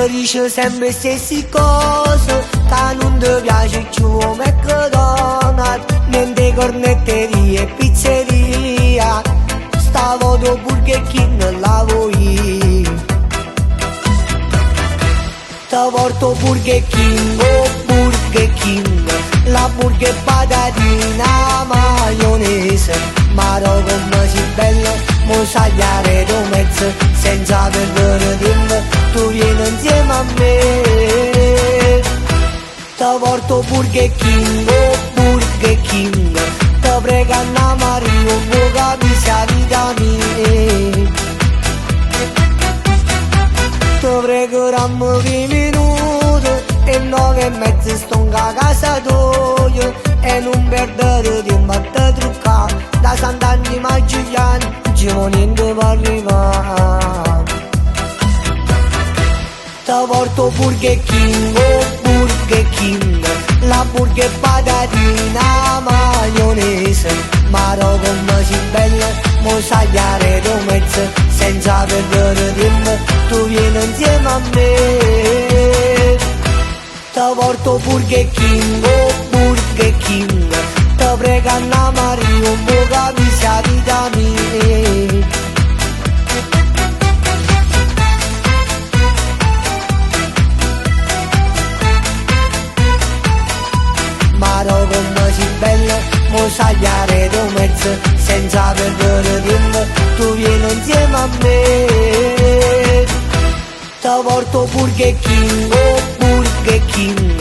dice sempre stessi cose, che non ti piace più McDonald's, niente cornetterie e pizzeria, stavo do Burger King la vuoi. Ti porto Burger King, oh Burger King, la burger patatina maionese, maro come si bella, mosagliare do mezzo, senza perdere tempo, tu vieni insieme a me. Ti porto Burger King, oh Burger King, ti prego Anna Maria, un po' capisci la vita mia. Ti prego dammi 20 minuti e 9 e mezza sto a casa tua, e non perdere tempo a te truccare, da Sant'Angelo Giuliani ci vuole niente per arrivare. Ti porto Burger King, oh Burger King, la burger patatina maionese, maro come si bella, mosagliare do mezzo, senza perdere tempo, tu vieni insieme a me. Ti porto Burger King, oh Burger King, ti prego Anna Maria, un po' capisci la vita mia. Maro come si bella, mosagliare do mezzo, senza perdere tempo, tu vieni insieme a me. Ti porto Burger King, oh Burger King,